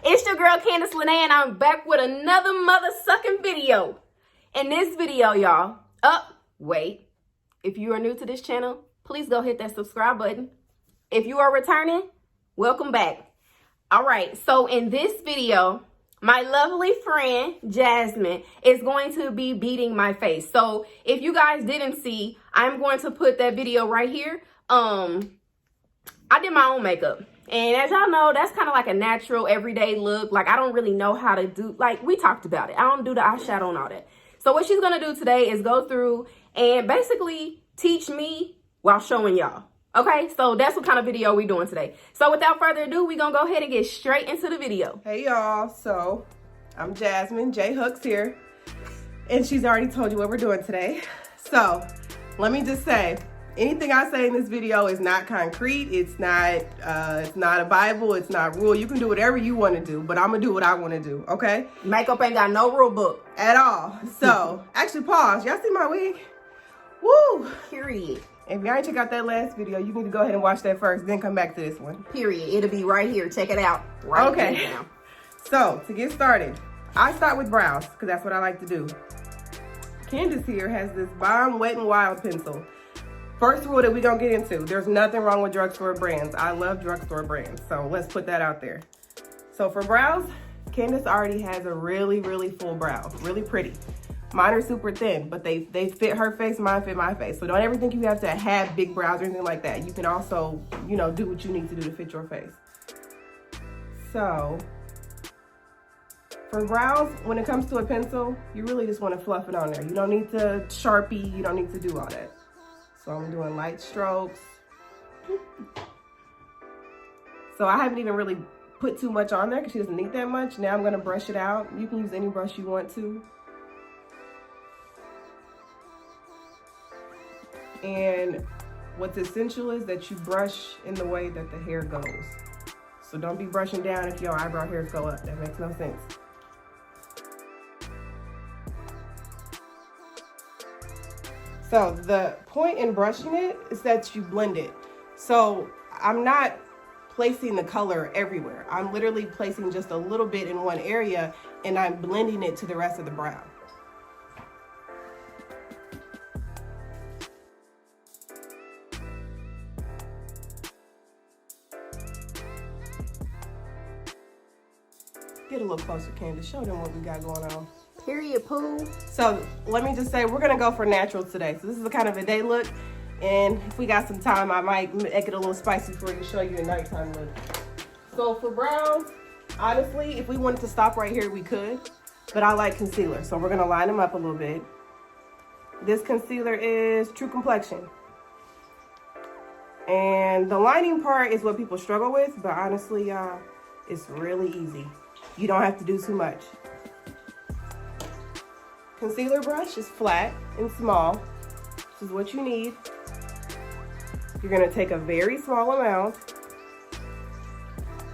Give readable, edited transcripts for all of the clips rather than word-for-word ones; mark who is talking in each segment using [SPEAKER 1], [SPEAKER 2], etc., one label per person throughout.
[SPEAKER 1] It's your girl Candace Lene, and I'm back with another mother-sucking video. In this video, y'all, wait. If you are new to this channel, please go hit that subscribe button. If you are returning, welcome back. All right, so in this video, my lovely friend Jasmine is going to be beating my face. So if you guys didn't see, I'm going to put that video right here. I did my own makeup. And as y'all know, that's kind of like a natural everyday look. Like, I don't really know how to do, like, we talked about it. I don't do the eyeshadow and all that. So what she's going to do today is go through and basically teach me while showing y'all. Okay, so that's what kind of video we're doing today. So without further ado, we're going to go ahead and get straight into the video.
[SPEAKER 2] Hey y'all, so I'm Jasmine, J Hooks here. And she's already told you what we're doing today. So let me just say, anything I say in this video is not concrete. It's not a Bible. It's not rule. You can do whatever you want to do, but I'm gonna do what I want to do. Okay?
[SPEAKER 1] Makeup ain't got no rule book
[SPEAKER 2] at all. So actually, pause. Y'all see my wig? Woo!
[SPEAKER 1] Period.
[SPEAKER 2] If y'all ain't check out that last video, you need to go ahead and watch that first, then come back to this one.
[SPEAKER 1] Period. It'll be right here. Check it out. Right.
[SPEAKER 2] Okay. Now. So to get started, I start with brows because that's what I like to do. Candace here has this Bomb Wet n Wild pencil. First rule that we're gonna get into, there's nothing wrong with drugstore brands. I love drugstore brands, so let's put that out there. So for brows, Candace already has a really, really full brow, really pretty. Mine are super thin, but they fit her face, mine fit my face. So don't ever think you have to have big brows or anything like that. You can also, you know, do what you need to do to fit your face. So for brows, when it comes to a pencil, you really just wanna fluff it on there. You don't need to Sharpie, you don't need to do all that. So I'm doing light strokes. So I haven't even really put too much on there because she doesn't need that much. Now I'm gonna brush it out. You can use any brush you want to. And what's essential is that you brush in the way that the hair goes. So don't be brushing down if your eyebrow hairs go up. That makes no sense. So the point in brushing it is that you blend it. So I'm not placing the color everywhere. I'm literally placing just a little bit in one area and I'm blending it to the rest of the brow. Get a little closer, Candace. Show them what we got going on.
[SPEAKER 1] Period, poo.
[SPEAKER 2] So let me just say, we're gonna go for natural today. So this is a kind of a day look. And if we got some time, I might make it a little spicy for you to show you a nighttime look. So for brows, honestly, if we wanted to stop right here, we could. But I like concealer, so we're gonna line them up a little bit. This concealer is True Complexion. And the lining part is what people struggle with, but honestly, y'all, it's really easy. You don't have to do too much. Concealer brush is flat and small. This is what you need. You're gonna take a very small amount,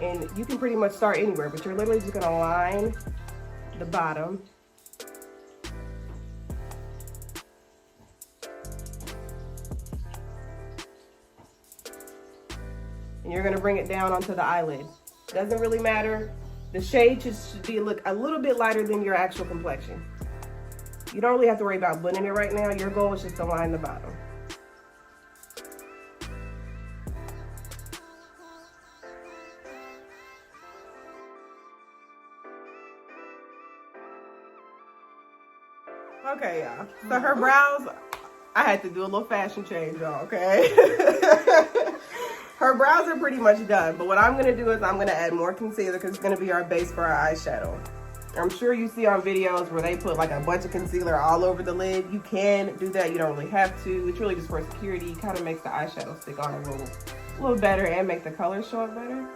[SPEAKER 2] and you can pretty much start anywhere, but you're literally just gonna line the bottom. And you're gonna bring it down onto the eyelid. Doesn't really matter. The shade should be look a little bit lighter than your actual complexion. You don't really have to worry about blending it right now. Your goal is just to line the bottom. Okay, y'all. So her brows, I had to do a little fashion change, y'all, okay? Her brows are pretty much done, but what I'm gonna do is I'm gonna add more concealer because it's gonna be our base for our eyeshadow. I'm sure you see on videos where they put like a bunch of concealer all over the lid. You can do that, you don't really have to. It's really just for security. It kind of makes the eyeshadow stick on a little better and make the color show up better.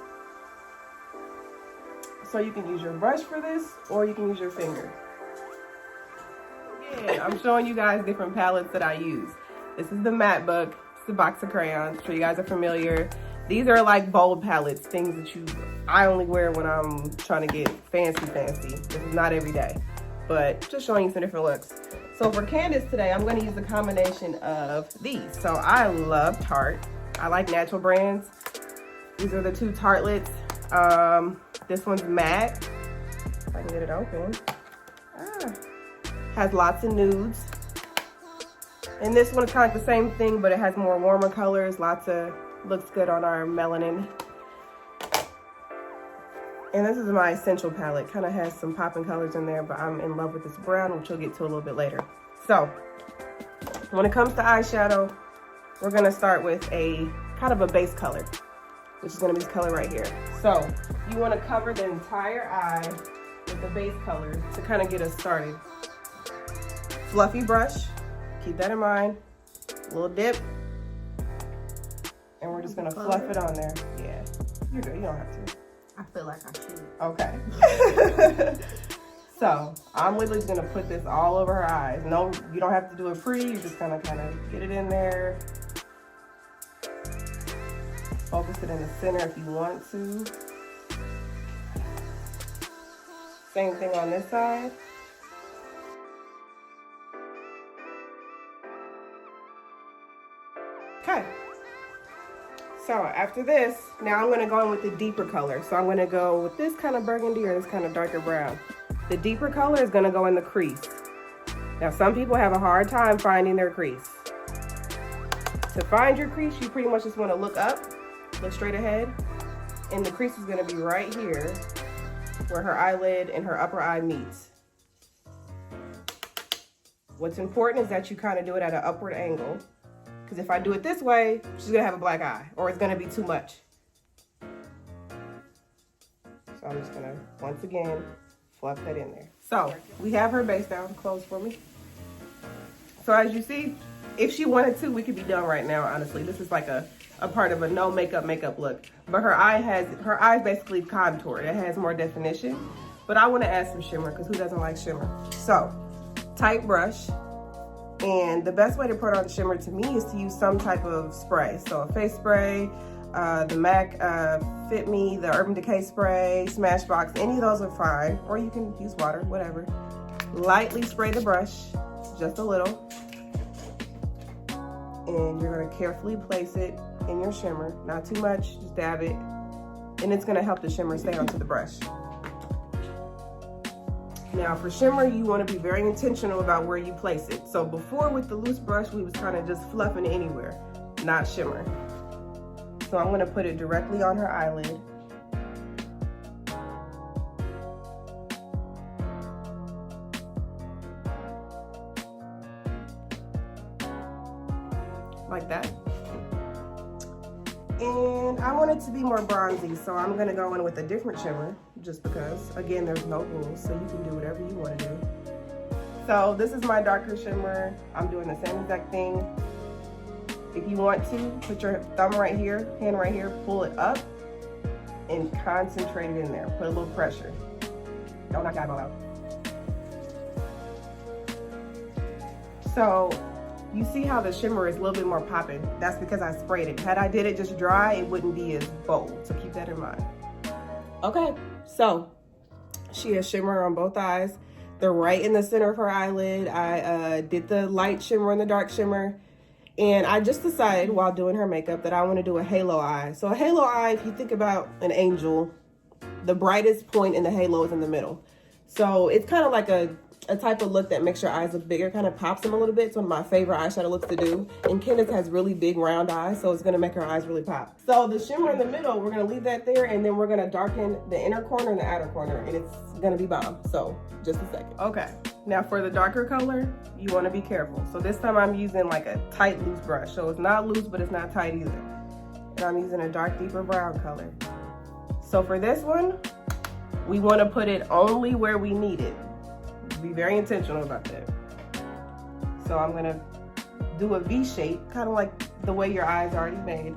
[SPEAKER 2] So you can use your brush for this, or you can use your finger. again, I'm showing you guys different palettes that I use. This is the matte book. It's the box of crayons. I'm sure you guys are familiar. These are like bold palettes, things that I only wear when I'm trying to get fancy. This is not every day, but just showing you some different looks. So for Candace today, I'm going to use a combination of these. So I love Tarte. I like natural brands. These are the two Tartelets. This one's matte. If I can get it open. Has lots of nudes. And this one is kind of like the same thing, but it has more warmer colors. Looks good on our melanin. And this is my Essential palette. Kind of has some popping colors in there, but I'm in love with this brown, which we'll get to a little bit later. So, when it comes to eyeshadow, we're gonna start with a kind of a base color, which is gonna be this color right here. So, you wanna cover the entire eye with the base color to kind of get us started. Fluffy brush, keep that in mind. A little dip. And we're just gonna fluff it on there. Yeah, you're good, you don't have to.
[SPEAKER 1] I feel like I should.
[SPEAKER 2] Okay. So, I'm literally just gonna put this all over her eyes. No, you don't have to do it pretty, you're just gonna kind of get it in there. Focus it in the center if you want to. Same thing on this side. Okay. So after this, now I'm gonna go in with the deeper color. So I'm gonna go with this kind of burgundy or this kind of darker brown. The deeper color is gonna go in the crease. Now some people have a hard time finding their crease. To find your crease, you pretty much just wanna look up, look straight ahead, and the crease is gonna be right here where her eyelid and her upper eye meets. What's important is that you kind of do it at an upward angle. Because if I do it this way, she's gonna have a black eye, or it's gonna be too much. So I'm just gonna, once again, fluff that in there. So we have her base down, close for me. So as you see, if she wanted to, we could be done right now, honestly. This is like a part of a no makeup look. But her eye's basically contoured. It has more definition. But I wanna add some shimmer, because who doesn't like shimmer? So, tight brush. And the best way to put on shimmer to me is to use some type of spray. So a face spray, the MAC Fit Me, the Urban Decay spray, Smashbox, any of those are fine. Or you can use water, whatever. Lightly spray the brush, just a little. And you're gonna carefully place it in your shimmer. Not too much, just dab it. And it's gonna help the shimmer stay onto the brush. Now for shimmer, you want to be very intentional about where you place it. So before with the loose brush, we was kind of just fluffing it anywhere, not shimmer. So I'm going to put it directly on her eyelid. Like that. And I want it to be more bronzy, so I'm gonna go in with a different shimmer, just because, again, there's no rules, so you can do whatever you wanna do. So this is my darker shimmer. I'm doing the same exact thing. If you want to, put your thumb right here, hand right here, pull it up, and concentrate it in there. Put a little pressure. Don't knock your eyeball out. So, you see how the shimmer is a little bit more popping? That's because I sprayed it. Had I did it just dry, it wouldn't be as bold, so keep that in mind. Okay, so she has shimmer on both eyes. They're right in the center of her eyelid. I did the light shimmer and the dark shimmer. And I just decided while doing her makeup that I want to do a halo eye. So a halo eye, if you think about an angel, the brightest point in the halo is in the middle. So it's kind of like a type of look that makes your eyes look bigger, kind of pops them a little bit. It's one of my favorite eyeshadow looks to do. And Candace has really big round eyes, so it's gonna make her eyes really pop. So the shimmer in the middle, we're gonna leave that there, and then we're gonna darken the inner corner and the outer corner, and it's gonna be bomb. So just a second. Okay, now for the darker color, you wanna be careful. So this time I'm using like a tight, loose brush. So it's not loose, but it's not tight either. And I'm using a dark, deeper brown color. So for this one, we wanna put it only where we need it. Be very intentional about that. So I'm gonna do a V shape, kind of like the way your eyes already made,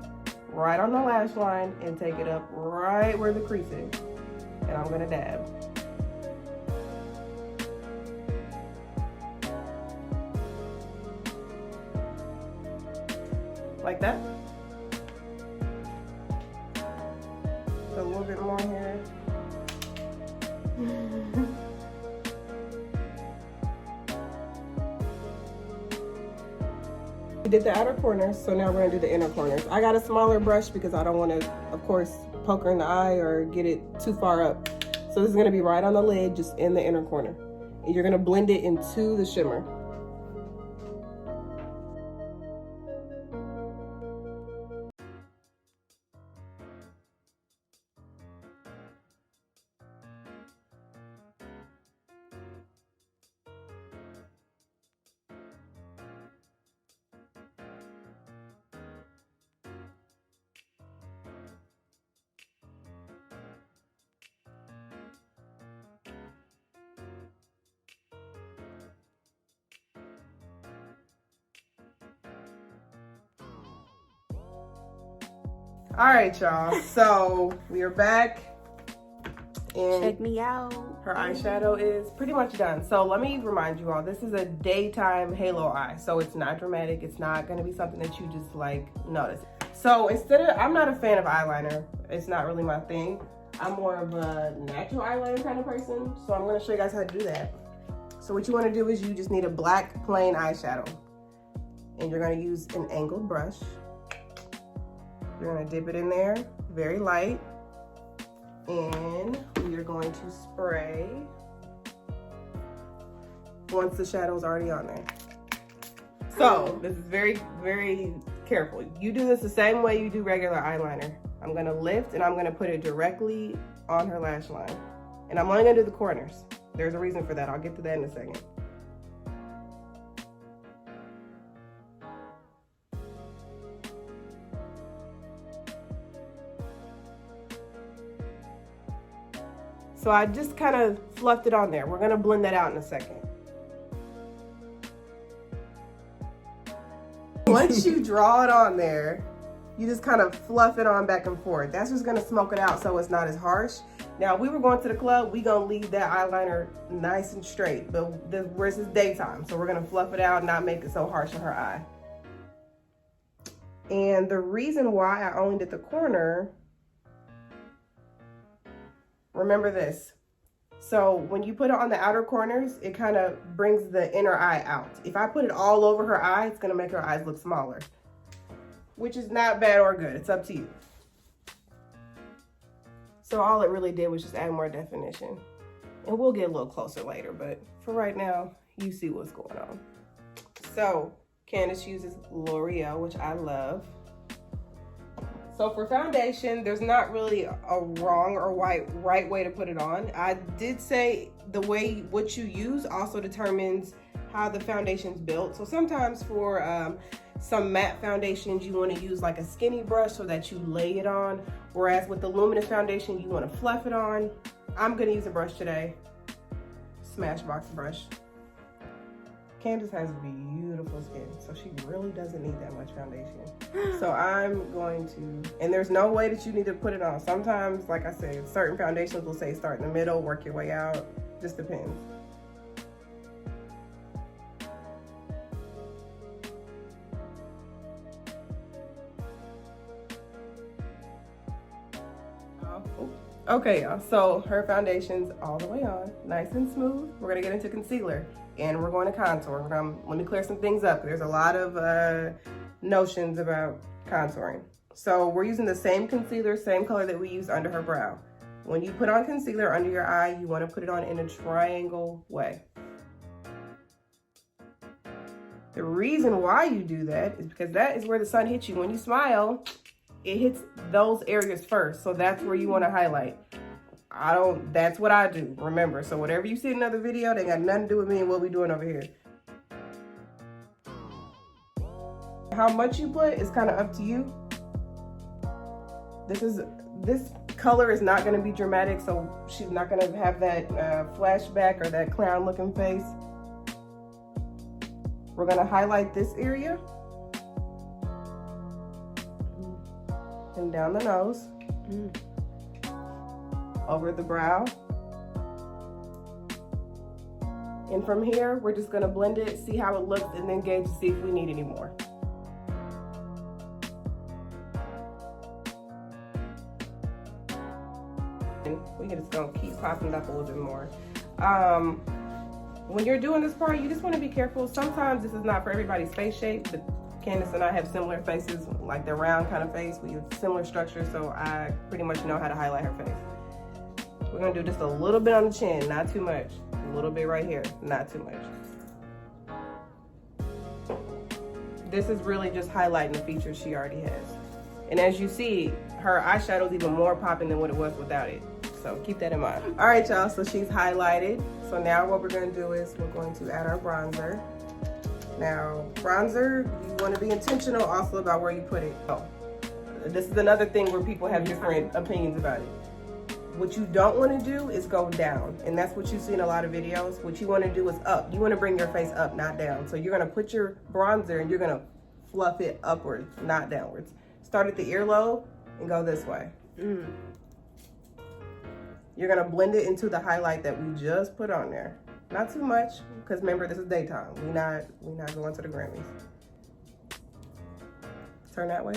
[SPEAKER 2] right on the lash line, and take it up right where the crease is. And I'm gonna dab. like that. So a little bit more here. We did the outer corners, so now we're gonna do the inner corners. I got a smaller brush because I don't want to, of course, poke her in the eye or get it too far up. So this is gonna be right on the lid, just in the inner corner. And you're gonna blend it into the shimmer. All right, y'all. So we are back, and
[SPEAKER 1] Check me out.
[SPEAKER 2] her eyeshadow is pretty much done. So let me remind you all, this is a daytime halo eye, so it's not dramatic. It's not going to be something that you just like notice. So I'm not a fan of eyeliner. It's not really my thing. I'm more of a natural eyeliner kind of person. So I'm going to show you guys how to do that. So what you want to do is you just need a black plain eyeshadow, and you're going to use an angled brush. You're gonna dip it in there, very light, and we are going to spray once the shadow is already on there. So this is very, very careful. You do this the same way you do regular eyeliner. I'm gonna lift and I'm gonna put it directly on her lash line. And I'm only gonna do the corners. There's a reason for that. I'll get to that in a second. So I just kind of fluffed it on there. We're gonna blend that out in a second. Once you draw it on there, you just kind of fluff it on back and forth. That's just gonna smoke it out so it's not as harsh. Now, if we were going to the club, we gonna leave that eyeliner nice and straight, but whereas it's daytime, so we're gonna fluff it out and not make it so harsh on her eye. And the reason why I only did the corner, remember this. So when you put it on the outer corners, it kind of brings the inner eye out. If I put it all over her eye, it's gonna make her eyes look smaller, which is not bad or good. It's up to you. So all it really did was just add more definition. And we'll get a little closer later, but for right now, you see what's going on. So Candace uses L'Oreal, which I love. So for foundation, there's not really a wrong or right way to put it on. I did say what you use also determines how the foundation's built. So sometimes for some matte foundations, you want to use like a skinny brush so that you lay it on. Whereas with the luminous foundation, you want to fluff it on. I'm going to use a brush today, Smashbox brush. Candace has beautiful skin, so she really doesn't need that much foundation. So I'm going to, and there's no way that you need to put it on. Sometimes, like I said, certain foundations will say start in the middle, work your way out. Just depends. Okay, y'all, so her foundation's all the way on, nice and smooth. We're gonna get into concealer and we're going to contour. Let me clear some things up. There's a lot of notions about contouring. So we're using the same concealer, same color that we used under her brow. When you put on concealer under your eye, you wanna put it on in a triangle way. The reason why you do that is because that is where the sun hits you. When you smile, it hits those areas first. So that's where you want to highlight. That's what I do, remember. So whatever you see in another video, they got nothing to do with me and what we doing over here. How much you put is kind of up to you. This color is not going to be dramatic, so she's not going to have that flashback or that clown looking face. We're going to highlight this area. And down the nose, over the brow. And from here, we're just gonna blend it, see how it looks, and then gauge to see if we need any more. We're just gonna keep popping it up a little bit more. When you're doing this part, you just want to be careful. Sometimes this is not for everybody's face shape, but Candace and I have similar faces, like the round kind of face. We have similar structure, so I pretty much know how to highlight her face. We're gonna do just a little bit on the chin, not too much. A little bit right here, not too much. This is really just highlighting the features she already has. And as you see, her eyeshadow is even more popping than what it was without it. So keep that in mind. All right, y'all, so she's highlighted. So now what we're gonna do is we're going to add our bronzer. Now, bronzer, you wanna be intentional also about where you put it. Oh, this is another thing where people have different opinions about it. What you don't wanna do is go down, and that's what you see in a lot of videos. What you wanna do is up. You wanna bring your face up, not down. So you're gonna put your bronzer and you're gonna fluff it upwards, not downwards. Start at the earlobe and go this way. You're gonna blend it into the highlight that we just put on there. Not too much, because remember, this is daytime. We not going to the Grammys. Turn that way.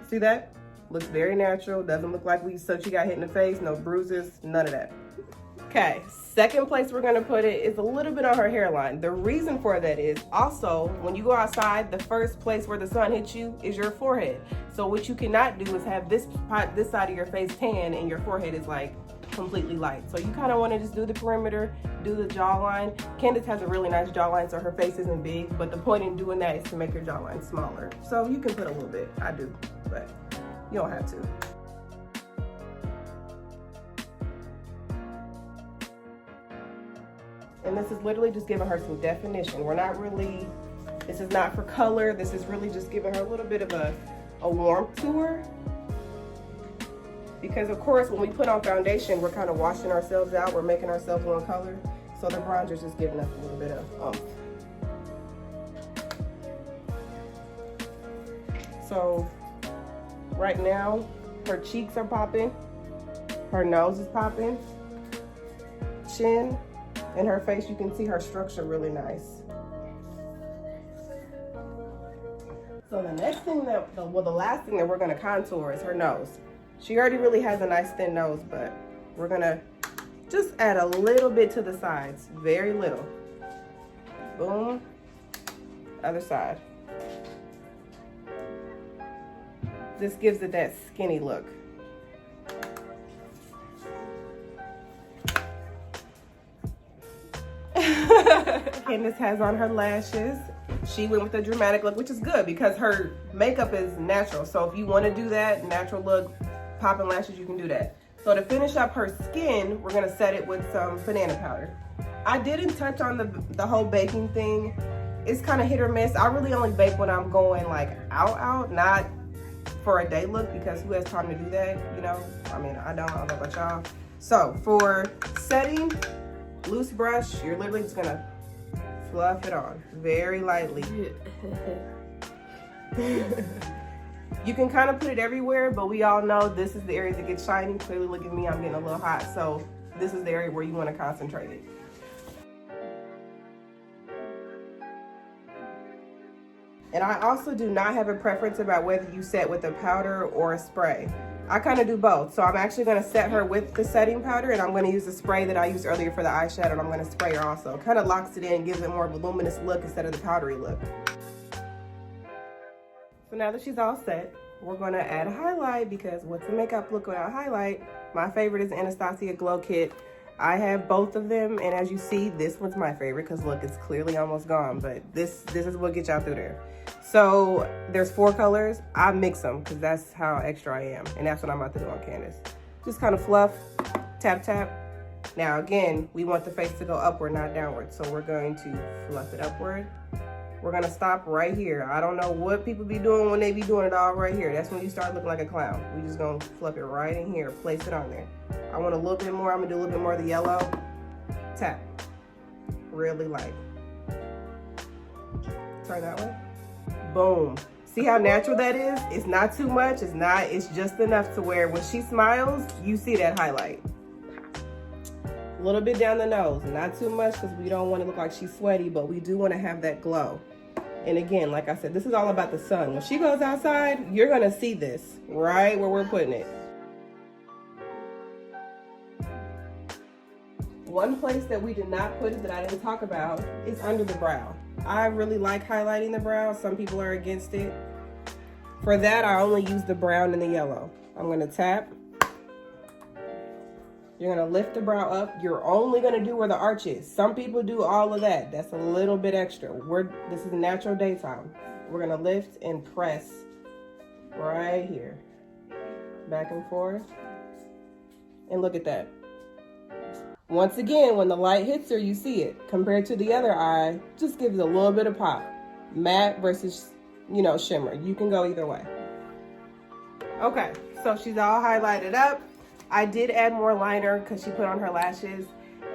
[SPEAKER 2] See that? Looks very natural. Doesn't look like she got hit in the face. No bruises, none of that. Okay, second place we're gonna put it is a little bit on her hairline. The reason for that is also, when you go outside, the first place where the sun hits you is your forehead. So what you cannot do is have this side of your face tan and your forehead is like completely light. So you kind of want to just do the perimeter, do the jawline. Candace has a really nice jawline, so her face isn't big, but the point in doing that is to make your jawline smaller. So you can put a little bit, I do, but you don't have to. And this is literally just giving her some definition. This is not for color. This is really just giving her a little bit of a warmth to her. Because of course, when we put on foundation, we're kind of washing ourselves out. We're making ourselves one color. So the bronzer's just giving us a little bit of oomph. So right now, her cheeks are popping. Her nose is popping. Chin and her face, you can see her structure really nice. So the next thing the last thing that we're gonna contour is her nose. She already really has a nice thin nose, but we're gonna just add a little bit to the sides, very little. Boom, other side. This gives it that skinny look. Candace has on her lashes. She went with a dramatic look, which is good because her makeup is natural. So if you want to do that natural look, popping lashes, you can do that. So to finish up her skin, we're gonna set it with some banana powder. I didn't touch on the whole baking thing. It's kind of hit or miss. I really only bake when I'm going like out, not for a day look, because who has time to do that, you know? I mean, I don't know about y'all. So for setting, loose brush, you're literally just gonna fluff it on very lightly. You can kind of put it everywhere, but we all know this is the area that gets shiny. Clearly, look at me, I'm getting a little hot. So this is the area where you want to concentrate it. And I also do not have a preference about whether you set with a powder or a spray. I kind of do both. So I'm actually going to set her with the setting powder, and I'm going to use the spray that I used earlier for the eyeshadow, and I'm going to spray her also. Kind of locks it in, gives it more of a luminous look instead of the powdery look. So now that she's all set, we're going to add a highlight, because what's a makeup look without highlight? My favorite is Anastasia Glow Kit. I have both of them, and as you see, this one's my favorite because look, it's clearly almost gone, but this is what gets y'all through there. So there's 4 colors. I mix them because that's how extra I am, and that's what I'm about to do on Candace. Just kind of fluff, tap, tap. Now again, we want the face to go upward, not downward, so we're going to fluff it upward. We're gonna stop right here. I don't know what people be doing when they be doing it all right here. That's when you start looking like a clown. We just gonna fluff it right in here, place it on there. I want a little bit more. I'm gonna do a little bit more of the yellow. Tap, really light. Turn that way. Boom. See how natural that is? It's not too much, it's just enough to where when she smiles, you see that highlight. A little bit down the nose, not too much because we don't want to look like she's sweaty, but we do want to have that glow. And again, like I said, this is all about the sun. When she goes outside, you're gonna see this right where we're putting it. One place that we did not put it that I didn't talk about is under the brow. I really like highlighting the brow. Some people are against it. For that, I only use the brown and the yellow. I'm gonna tap. You're gonna lift the brow up. You're only gonna do where the arch is. Some people do all of that. That's a little bit extra. This is natural daytime. We're gonna lift and press right here. Back and forth. And look at that. Once again, when the light hits her, you see it. Compared to the other eye, just gives it a little bit of pop. Matte versus, you know, shimmer. You can go either way. Okay, so she's all highlighted up. I did add more liner because she put on her lashes,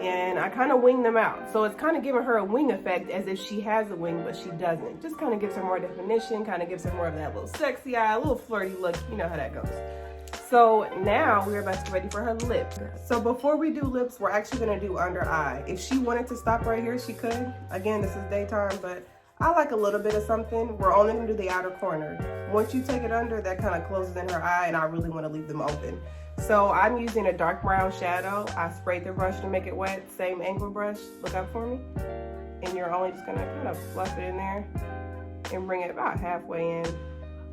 [SPEAKER 2] and I kind of winged them out. So it's kind of giving her a wing effect as if she has a wing, but she doesn't. Just kind of gives her more definition, kind of gives her more of that little sexy eye, a little flirty look. You know how that goes. So now we're about to get ready for her lips. So before we do lips, we're actually gonna do under eye. If she wanted to stop right here, she could. Again, this is daytime, but I like a little bit of something. We're only gonna do the outer corner. Once you take it under, that kind of closes in her eye, and I really wanna leave them open. So I'm using a dark brown shadow. I sprayed the brush to make it wet, same angle brush. Look up for me. And you're only just gonna kind of fluff it in there and bring it about halfway in.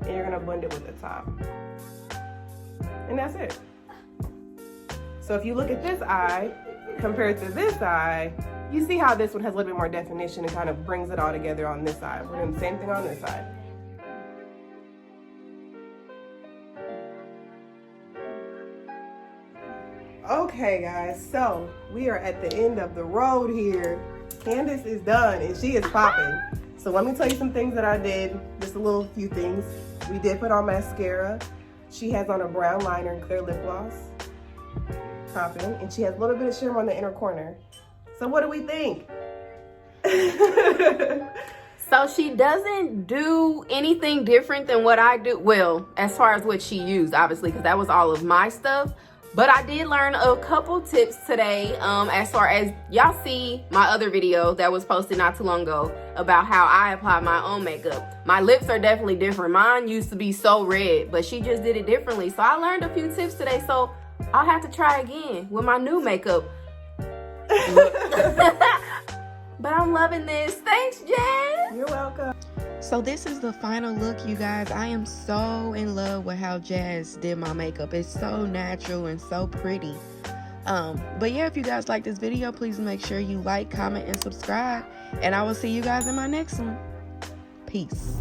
[SPEAKER 2] And you're gonna blend it with the top. And that's it. So if you look at this eye compared to this eye, you see how this one has a little bit more definition and kind of brings it all together on this side. We're doing the same thing on this side. Okay guys, so we are at the end of the road here. Candace is done and she is popping. So let me tell you some things that I did, just a few things. We did put on mascara. She has on a brown liner and clear lip gloss. Popping. And she has a little bit of shimmer on the inner corner. So what do we think?
[SPEAKER 1] So she doesn't do anything different than what I do. Well, as far as what she used, obviously, because that was all of my stuff. But I did learn a couple tips today, as far as y'all see my other video that was posted not too long ago about how I apply my own makeup. My lips are definitely different. Mine used to be so red, but she just did it differently. So I learned a few tips today, so I'll have to try again with my new makeup. But I'm loving this. Thanks, Jazz.
[SPEAKER 2] You're welcome.
[SPEAKER 3] So this is the final look, you guys. I am so in love with how Jazz did my makeup. It's so natural and so pretty. But yeah, if you guys like this video, please make sure you like, comment, and subscribe. And I will see you guys in my next one. Peace.